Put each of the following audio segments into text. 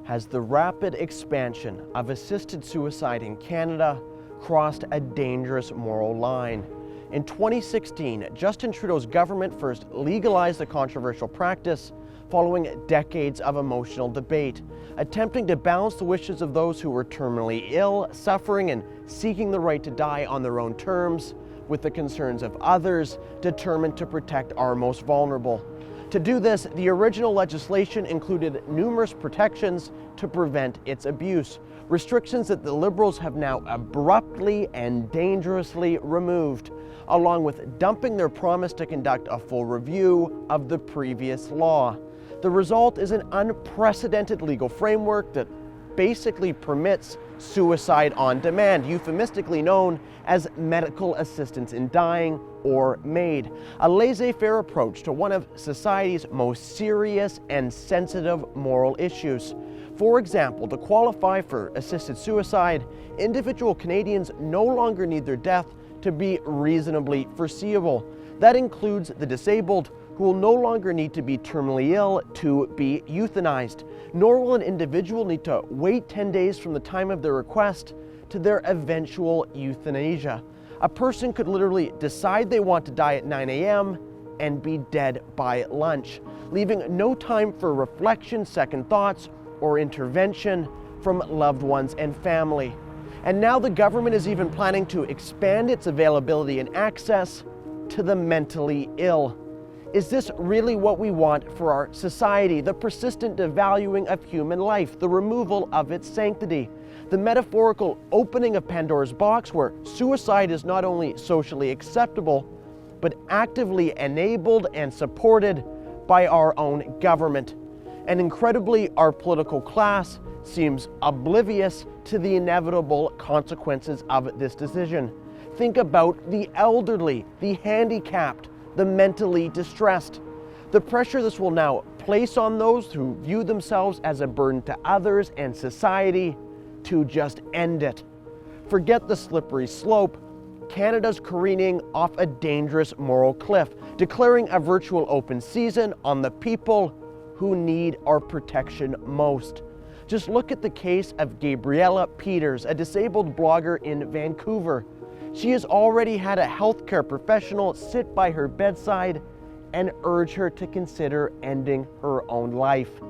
has the rapid expansion of assisted suicide in Canada crossed a dangerous moral line. In 2016, Justin Trudeau's government first legalized the controversial practice following decades of emotional debate, attempting to balance the wishes of those who were terminally ill, suffering, and seeking the right to die on their own terms, with the concerns of others determined to protect our most vulnerable. To do this, the original legislation included numerous protections to prevent its abuse, restrictions that the Liberals have now abruptly and dangerously removed, along with dumping their promise to conduct a full review of the previous law. The result is an unprecedented legal framework that basically permits suicide on demand, euphemistically known as medical assistance in dying, or MAID, a laissez-faire approach to one of society's most serious and sensitive moral issues. For example, to qualify for assisted suicide, individual Canadians no longer need their death to be reasonably foreseeable. That includes the disabled, who will no longer need to be terminally ill to be euthanized, nor will an individual need to wait 10 days from the time of their request to their eventual euthanasia. A person could literally decide they want to die at 9 a.m. and be dead by lunch, leaving no time for reflection, second thoughts, or intervention from loved ones and family. And now the government is even planning to expand its availability and access to the mentally ill. Is this really what we want for our society? The persistent devaluing of human life, the removal of its sanctity, the metaphorical opening of Pandora's box where suicide is not only socially acceptable, but actively enabled and supported by our own government. And incredibly, our political class seems oblivious to the inevitable consequences of this decision. Think about the elderly, the handicapped, the mentally distressed. The pressure this will now place on those who view themselves as a burden to others and society to just end it. Forget the slippery slope. Canada's careening off a dangerous moral cliff, declaring a virtual open season on the people who need our protection most. Just look at the case of Gabriella Peters, a disabled blogger in Vancouver. She has already had a healthcare professional sit by her bedside and urge her to consider ending her own life.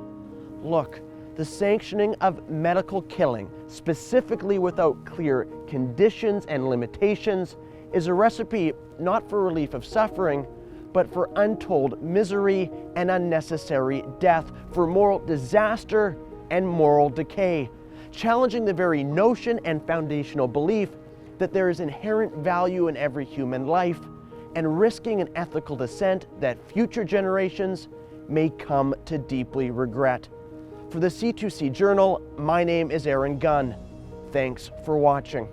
Look, the sanctioning of medical killing, specifically without clear conditions and limitations, is a recipe not for relief of suffering, but for untold misery and unnecessary death, for moral disaster and moral decay, challenging the very notion and foundational belief that there is inherent value in every human life, and risking an ethical dissent that future generations may come to deeply regret. For the C2C Journal, my name is Aaron Gunn. Thanks for watching.